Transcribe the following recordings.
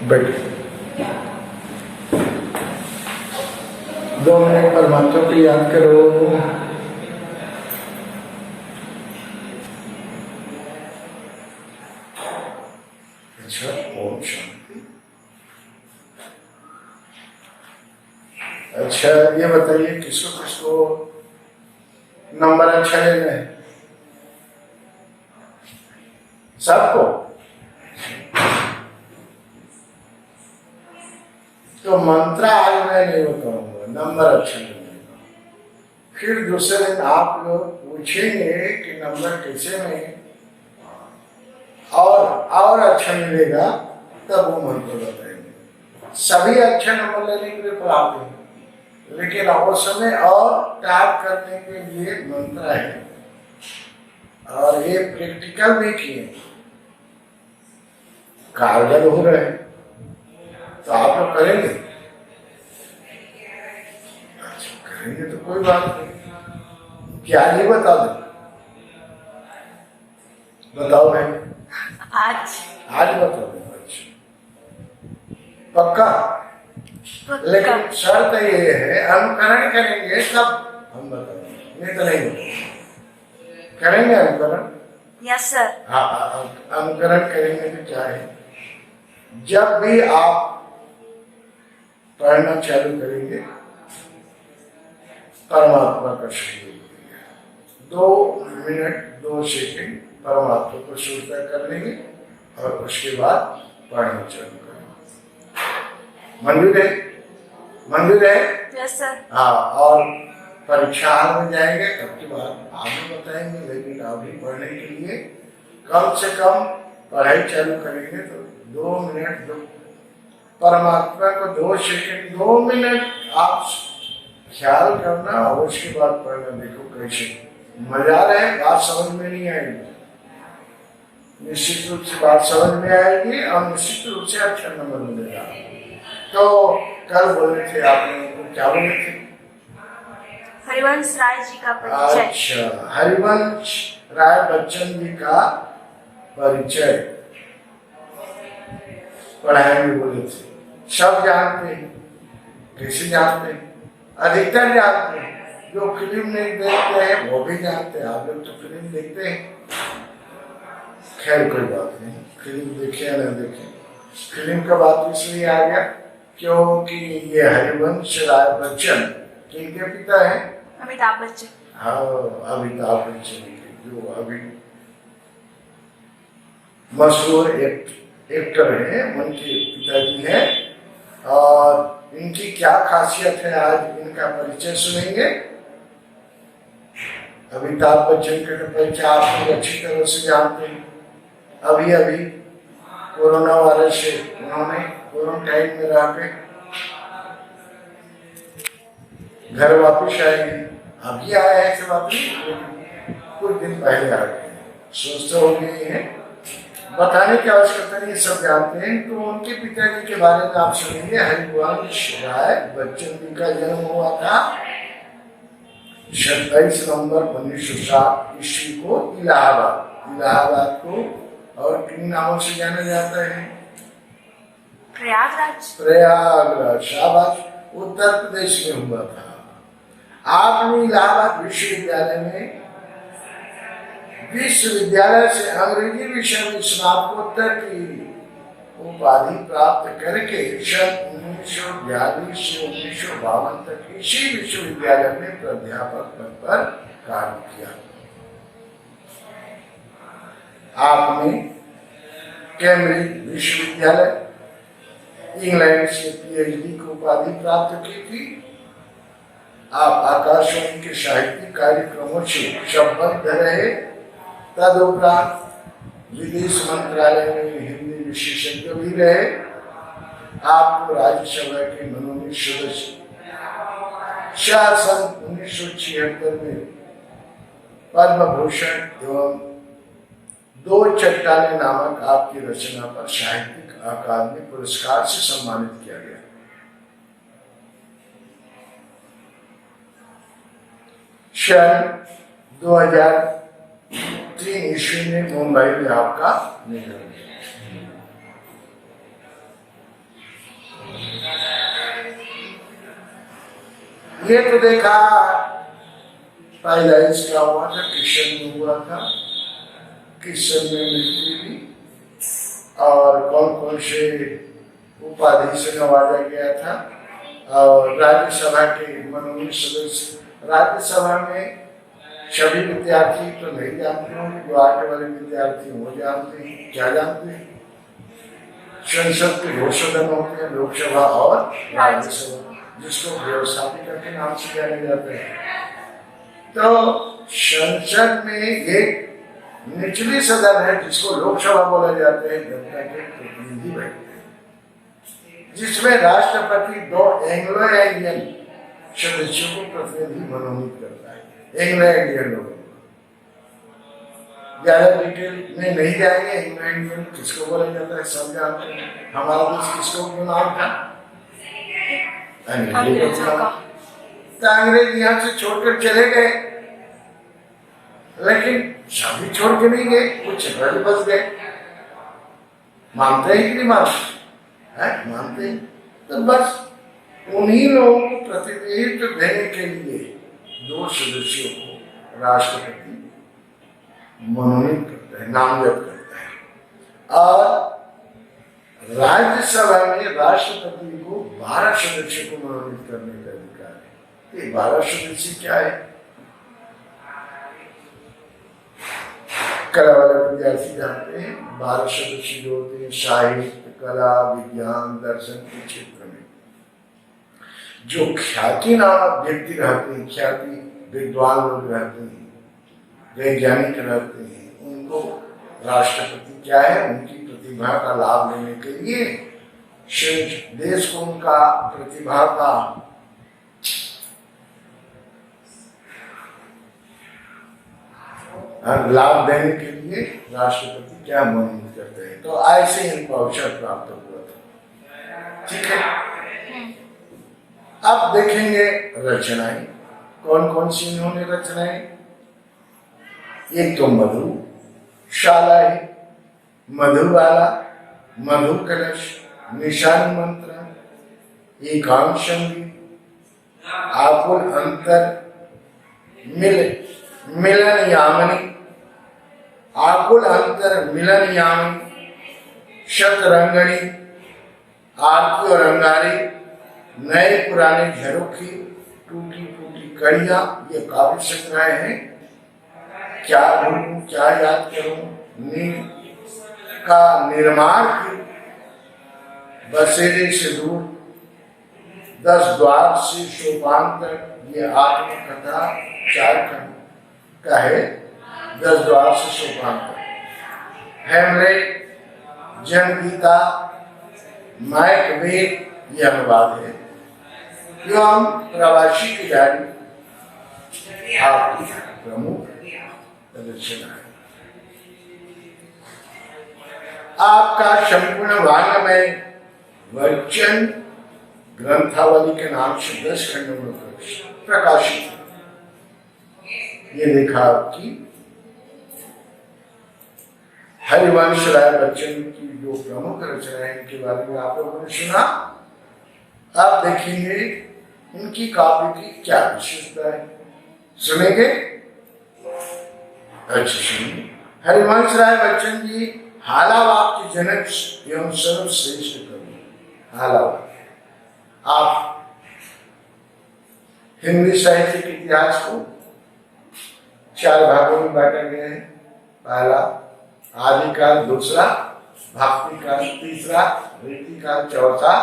बैठो। 2 मिनट परमात्मा को याद करो। अच्छा, ओम शांति। अच्छा, ये बताइए किसको किसको नंबर अच्छा लेना है? सबको? तो मंत्र आज मैं नहीं बताऊंगा, नंबर अच्छा लेने का। फिर दूसरे दिन आप लोग पूछेंगे कि नंबर कैसे में और अच्छा मिलेगा, तब वो मंत्र बताएंगे। सभी अच्छा नंबर लेने के लिए प्राप्त है, लेकिन उस समय और टाइप करने के लिए मंत्र है, और ये प्रैक्टिकल भी किए, कारगर हो रहे हैं। तो आप लोग करेंगे? अच्छा, करेंगे तो कोई बात नहीं। क्या ये बता दो, बताओ भाई। आज बता दो। अच्छा, पक्का? लेकिन शर्त ये है, अनुकरण करेंगे तब हम बताएंगे, नहीं तो नहीं करेंगे। अनुकरण? Yes sir. हाँ, अनुकरण करेंगे तो क्या है, जब भी आप पढ़ना चालू करेंगे परमात्मा का सहयोग, 2 मिनट 2 सेकंड परमात्मा को स्वीकार कर लेंगे और उसके बाद पढ़ना चालू करेंगे। मंजूर है? मंजूर है? Yes sir. हाँ, और परीक्षा में जाएंगे तब के बाद आगे बताएंगे, लेकिन अभी पढ़ने के लिए कम से कम पढ़ाई चालू करेंगे तो 2 मिनट परमात्मा को 2 सेकंड 2 मिनट आप ख्याल करना और उसके बाद पढ़ना। देखो कैसे मजा रहे, बात समझ में नहीं आएगी, निश्चित रूप से बात समझ में आएगी और निश्चित रूप से अच्छा नंबर मिलेगा। तो कल बोले थे आप लोगों को, क्या बोले थे? हरिवंश राय जी का परिचय। अच्छा, हरिवंश राय बच्चन जी का परिचय पढ़ाएंगे बोले थे। सब जानते हैं, कैसे जानते हैं? अधिकतर जानते हैं, जो फिल्म नहीं देखते हैं वो भी जानते हैं। आप लोग तो फिल्म देखते हैं, खैर कोई बात नहीं, फिल्म देखे या न देखे, फिल्म का बात इसलिए आ गया क्योंकि ये हरिवंश राय बच्चन किनके पिता हैं? अमिताभ बच्चन। हाँ, अमिताभ बच्चन जो अभी मशहूर एक्टर है, उनके पिताजी हैं। और इनकी क्या खासियत है, आज इनका परिचय सुनेंगे। अमिताभ बच्चन का परिचय आप लोग अच्छी तरह से जानते हैं। अभी अभी कोरोना वायरस से उन्होंने क्वारंटाइन में रह के घर वापस आएंगे। अभी आया है कि वापस कुछ दिन पहले आ गए, स्वस्थ हो गए हैं, बताने की आवश्यकता नहीं, सब जानते हैं। तो उनके पिताजी के बारे में आप सुनेंगे। हरिवंश राय बच्चन जी का जन्म हुआ था 27 नवंबर 1907 ईस्वी को इलाहाबाद को, और किन नामों से जाना जाता है? प्रयागराज, शाबाश, उत्तर प्रदेश में हुआ था। आपने इलाहाबाद विश्वविद्यालय से अंग्रेजी विषय में स्नातकोत्तर की उपाधि प्राप्त करके सन 1942 से 1952 तक इसी विश्वविद्यालय में प्राध्यापक पद पर कार्य किया। आपने कैम्ब्रिज विश्वविद्यालय इंग्लैंड से पीएचडी की उपाधि प्राप्त की थी। आप आकाशवाणी के साहित्यिक कार्यक्रमों से संबद्ध रहे। तदुपरांत विदेश मंत्रालय में हिंदी विशेषज्ञ भी रहे। आपको राज्यसभा के मनोनीत सदस्य सन 1976 में पद्म भूषण एवं 2 चट्टाने नामक आपकी रचना पर साहित्यिक अकादमी पुरस्कार से सम्मानित किया गया। सन 2003 ईस्वी में मुंबई में आपका निधन। ये तो देखा पैदाइश क्या हुआ था, किशन में हुआ था, किशन में मृत्यु ली और कौन कौन से उपाधि से नवाजा गया था। और राज्यसभा के मनोनीत सदस्य, राज्यसभा में सभी विद्यार्थी तो नहीं जानते होंगे, जो आगे वाले विद्यार्थी वो जानते हैं। क्या जानते हैं? संसद के दो सदन होते हैं, लोकसभा और राज्यसभा, जिसको व्यवस्थापिका के नाम से जाने जाते हैं। तो संसद में एक निचली सदन है जिसको लोकसभा बोला जाता है, जनता के प्रतिनिधि बैठते हैं, जिसमें राष्ट्रपति 2 एंग्लो इंडियन सदस्यों को प्रतिनिधि मनोनीत करता है। एंग्लो इंडियन लोगों को ज्यादा डिटेल में नहीं जाएंगे। एंग्लो इंडियन किसको बोला जाता है सब जानते हैं। हमारा देश किसको नाम था? अंग्रेजों का। तो अंग्रेज यहाँ से छोड़कर चले गए, लेकिन सभी छोड़ के नहीं गए, कुछ रह बस गए। मानते हैं कि नहीं मानते? मानते हैं। तो बस उन्हीं लोगों को प्रतिनिधित्व देने के लिए 2 सदस्यों को राष्ट्रपति मनोनीत करता है, नामजद करता है। और राज्यसभा में राष्ट्रपति को 12 सदस्यों को मनोनीत करने का अधिकार है। ये 12 सदस्य क्या है? कला वाले विद्यार्थी जानते हैं 12 सदस्य जो होते हैं साहित्य, कला, विज्ञान, दर्शन के क्षेत्र में जो ख्याति नामक व्यक्ति रहते हैं, ख्याति विद्वान लोग रहते हैं, वैज्ञानिक रहते हैं, उनको राष्ट्रपति क्या है, उनकी प्रतिभा का लाभ लेने के लिए देश को उनका प्रतिभा का लाभ देने के लिए राष्ट्रपति क्या मनोनीत करते हैं। तो ऐसे इनको अवसर प्राप्त हुआ था। ठीक है, अब देखेंगे रचनाएं कौन कौन सी इन्होंने रचनाएं। एक तो मधुशाला है, मधुबाला, मधु कलश, निशान मंत्र, एकांत संगीत, आकुल अंतर, मिलन यामिनी, आकुल अंतर मिलन यामिनी, शतरंगणी, आरती और अंगारी, नए पुराने झरोखे, टूटी फूटी कड़िया, ये काव्य संग्रह है। क्या ढूंढूं क्या याद करूं, नींद का निर्माण की, बसेरे से दूर, 10 द्वार से सोपान तक, ये आत्मकथा 4 खंड का है। 10 द्वार से सोपान तक, हेमलेट, जनगीता, मैकबेथ, ये अनुवाद है। एवं प्रवासी की डायरी आपकी प्रमुख रचना है। आपका संपूर्ण वाङ्मय वचन ग्रंथावली के नाम से 10 खंडों में प्रकाशित है। ये लिखा आपकी हरिवंश राय बच्चन की जो प्रमुख रचना है, इनके बारे में आप लोगों ने सुना। अब देखेंगे इनकी काव्य की क्या विशेषता है, सुनेंगे। अच्छा सुनिए। हरिवंश राय बच्चन जी हालावाद के जनक एवं सर्वश्रेष्ठ कवि। हालावाद आप हिंदी साहित्य के इतिहास को 4 भागों में बांटा गया है। पहला आदिकाल, दूसरा भक्ति काल, तीसरा रीति काल, चौथा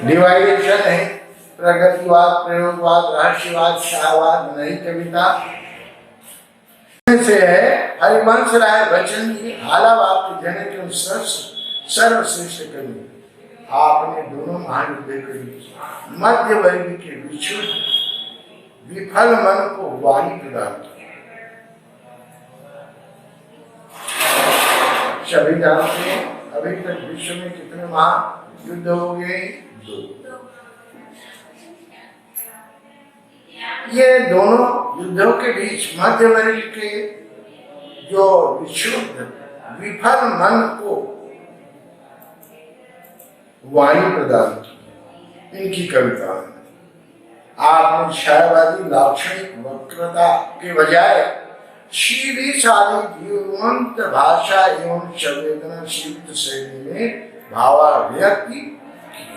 डिवाइडेशन है। प्रगतिवाद, प्रयोगवाद, रहस्यवाद, शाहवाद, नई कविता से है। हरिवंश राय बच्चन जी हालावाद के जनक एवं सर्वश्रेष्ठ कवि। आपने दोनों महायुद्ध के मध्य वर्ग के विक्षुब्ध विफल मन को वाणी प्रदान की। सभी जानते हैं अभी तक विश्व में कितने महायुद्ध हो गए? 2। ये दोनों युद्धों के बीच मध्य वर्ग के जो विक्षुब्ध विफल मन को वाणी प्रदान की इनकी कविता में। आपने छायावादी लाक्षणिक वक्रता के बजाय शीलिशाली जीवंत भाषा एवं संवेदनशील शैली में भावाभिव्यक्ति की,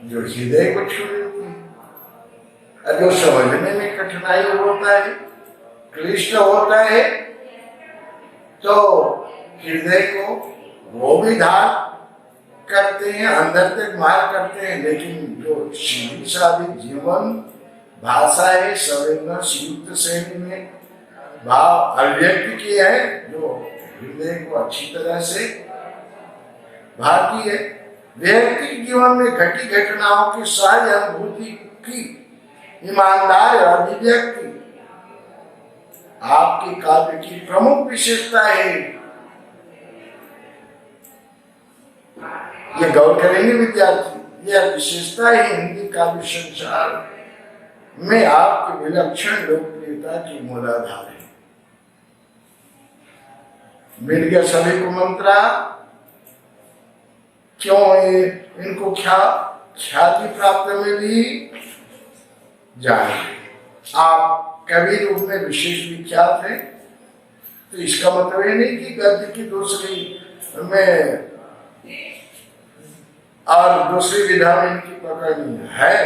जो हृदय को छू लेती है। जो समझने में कठिनाई होता है, क्लिष्ट होता है, तो हृदय को वो भी धार करते हैं, अंदर तक मार करते हैं। लेकिन जो शीलिशाली जीवन भाषा है, संवेदनशील शैली में भाव अभिव्यक्ति की है, जो हृदय को अच्छी तरह से भाती है। व्यक्ति जीवन में घटी घटनाओं की सहज अनुभूति की ईमानदार अभिव्यक्ति आपके काव्य की प्रमुख विशेषता है। ये गौर करेंगे विद्यार्थी, यह विशेषता है हिंदी काव्य संसार में आपकी विलक्षण लोकप्रियता की मूलाधार है। मिल गया सभी को मंत्रा। क्यों इनको ख्याति प्राप्त मिली, जानिए। आप कवि रूप में विशेष विख्यात है, तो इसका मतलब ये नहीं कि गद्य की दूसरी में और दूसरी विधा में इनकी पकड़ नहीं है।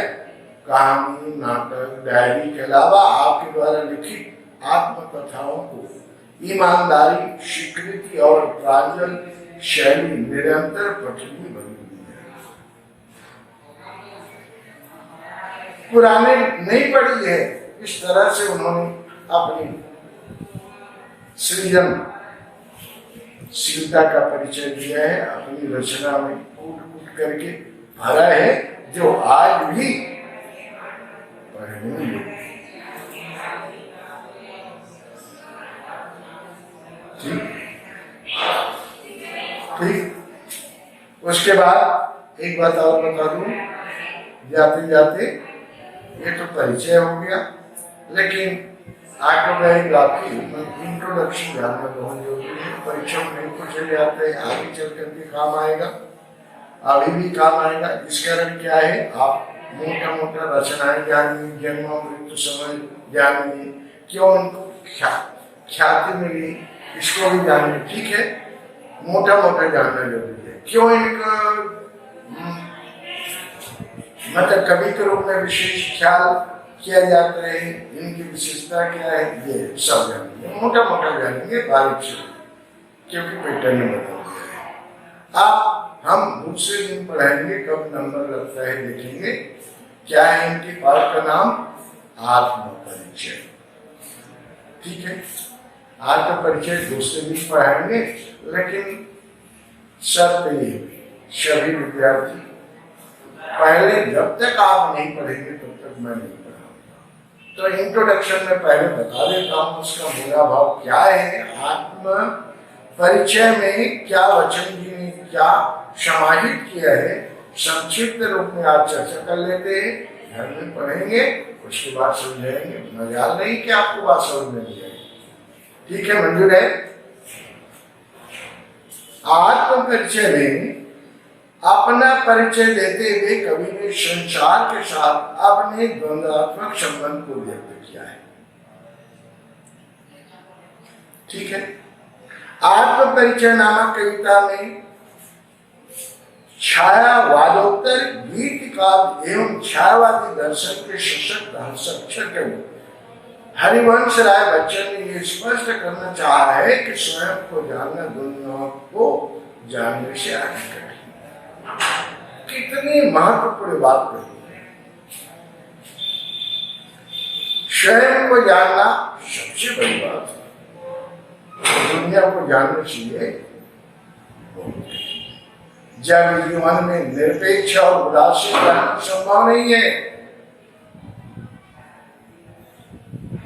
कहानी, नाटक, डायरी के अलावा आपके द्वारा लिखित आत्मकथाओं को ईमानदारी, स्वीकृति और प्रांजल शैली निरंतर पठनीय बनी हुई है। पुराने नहीं पढ़ी है, इस तरह से उन्होंने अपनी सृजनशीलता का परिचय दिया है, अपनी रचना में कूट कूट करके भरा है, जो आज भी पढ़ने योग्य। ठीक। उसके बाद एक बात और बता दूं, जाते जाते ये तो परिचय हो गया, लेकिन ऑटोबायोग्राफी इंट्रोडक्शन जानना बहुत जरूरी है। परीक्षा में नहीं पूछे जाते हैं, आगे चल करके काम आएगा, अभी भी काम आएगा। इस कारण क्या है, आप मोटा मोटा रचनाएं जानिए, जन्म मृत्यु समय जानिए, क्यों उनको ख्याति मिली, इसको भी जानिए। ठीक है, मोटा मोटा जानना जरूरी है। क्यों इनका मतलब कवि के रूप में विशेष ख्याल किया जाता है, इनकी विशेषता क्या है, ये सब जानेंगे, मोटा मोटा जानेंगे, बारीक से, क्योंकि पैटर्न में बता दिया है। आप हम दूसरे दिन पढ़ाएंगे, कब नंबर लगता है देखेंगे। क्या है इनके पाठ का नाम, आत्म परिचय। ठीक है, आत्म परिचय दूसरे दिन पढ़ाएंगे, लेकिन शर्त ये सभी विद्यार्थी पहले जब तक आप नहीं पढ़ेंगे तब तक मैं नहीं पढ़ाऊंगा। तो इंट्रोडक्शन में पहले बता देता हूँ उसका मूला भाव क्या है। आत्म परिचय में क्या वचन जी ने क्या समाहित किया है, संक्षिप्त रूप में आज चर्चा कर लेते हैं, घर में पढ़ेंगे, उसके बाद समझाएंगे। मजाल नहीं कि आपको बात समझ में नहीं आएगी। ठीक है, मंजूर है। आत्म परिचय में अपना परिचय देते हुए कवि ने संसार के साथ अपने द्वंद्वात्मक संबंध को व्यक्त किया है। ठीक है, आत्म परिचय नामक कविता में छायावादोत्तर गीत काव्य एवं छायावादी दर्शन के सशक्त हस्तक्षर हरिवंश राय बच्चन ने यह स्पष्ट करना चाहा है कि स्वयं को जानना दुनिया को जानने से अधिक कठिन। कितनी महत्वपूर्ण बात कही। स्वयं को जानना सबसे बड़ी बात है, दुनिया को जानना चाहिए। जब जीवन में निरपेक्ष और उदासीन रहना संभव नहीं है,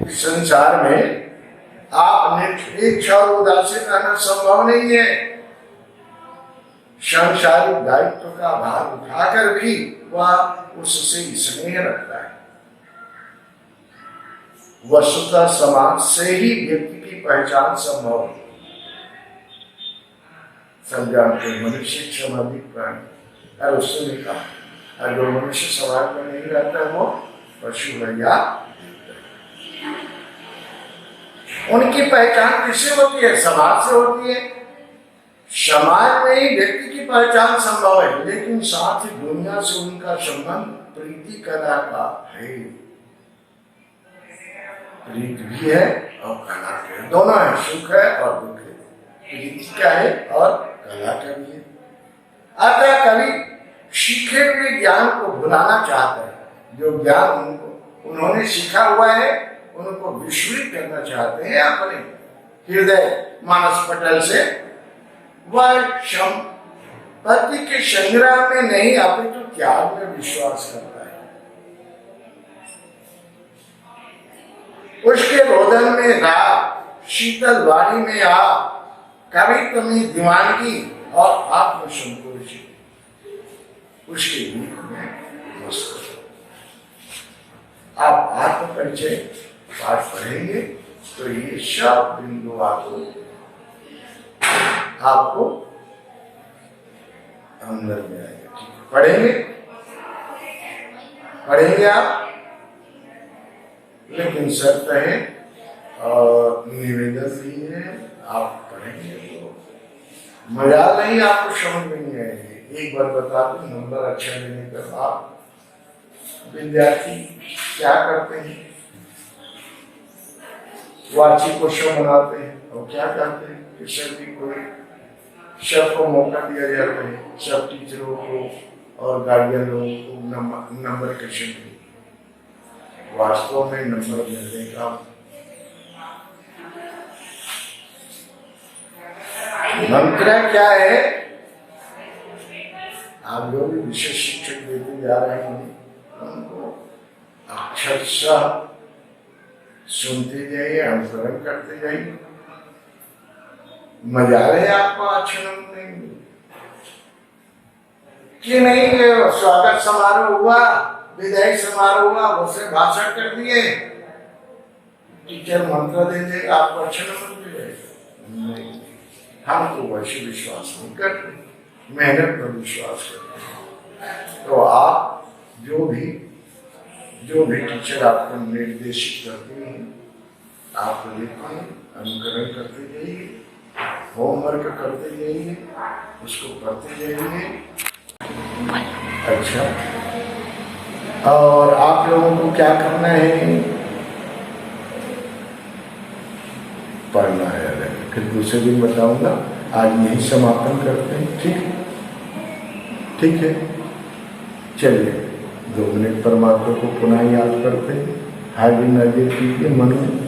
इस संसार में आप निरपेक्ष और उदासीन रहना संभव नहीं है। सांसारिक दायित्व का भार उठाकर भी वह उससे स्नेह रखता है। वस्तुतः समाज से ही व्यक्ति की पहचान संभव है। सब जानते हैं मनुष्य सामाजिक प्राणी, और उससे भी कहा, और जो मनुष्य समाज में नहीं रहता वो पशु है या उनकी पहचान किससे होती है? समाज से होती है। समाज में ही व्यक्ति की पहचान संभव है, लेकिन साथ ही दुनिया से उनका संबंध प्रीति कला का है। प्रीति भी है और कला भी है, दोनों है, सुख है और दुख है। प्रीति का है और कला का भी है। अतः कवि सीखे हुए ज्ञान को भुलाना चाहता है। जो ज्ञान उन्होंने सीखा हुआ है उनको विस्मृत करना चाहते हैं अपने हृदय मानस पटल से। वह संपत्ति के संग्रह में नहीं अपितु त्याग में विश्वास करता है। उसके रोदन में राग, शीतल वाणी में आग, कवित्व में दीवानगी और आत्मसंतोषी उसके रूप में मस्त। आप आत्म परिचय पाठ पढ़ेंगे तो ये सब बिंदु आपको अंदर में आएगा। ठीक है, पढ़ेंगे आप, लेकिन शर्त है और निवेदन भी है, आप पढ़ेंगे तो मजा नहीं, आपको समझ में नहीं आएगी। एक बार बता दूं, नंबर अच्छा लेने के बाद विद्यार्थी क्या करते हैं? वार्षिक क्वेश्चन बनाते हैं और क्या करते हैं कि सभी कोई सबको मौका दिया जाता है, सब टीचरों को और गार्जियन लोगों को नंबर क्वेश्चन की। वास्तव में नंबर मिलने का मंत्र क्या है? आप जो भी विशेष शिक्षक देते जा रहे हैं उनको अक्षरशः सुनते जाइए, अनुसरण करते जाइए। मजा रहे आपको अच्छे नंबर नहीं कि नहीं? स्वागत समारोह हुआ, विदाई समारोह हुआ, उससे भाषण कर दिए, टीचर मंत्र दे देगा, आपको अच्छे नंबर मिल जाएगा। नहीं, हम तो वैसे विश्वास नहीं करते, मेहनत पर विश्वास करते हैं। तो आप जो भी टीचर आपको निर्देशित करते हैं, आप लिखिए, अनुकरण करते जाइए, होमवर्क करते जाइए, उसको पढ़ते जाइए। अच्छा, और आप लोगों को क्या करना है? पढ़ना है। फिर दूसरे दिन बताऊंगा। आज यही समापन करते हैं। ठीक है, चलिए 2 मिनट परमात्मा को पुनः याद करते हैं। हाय भी नजर कीजिए मन में।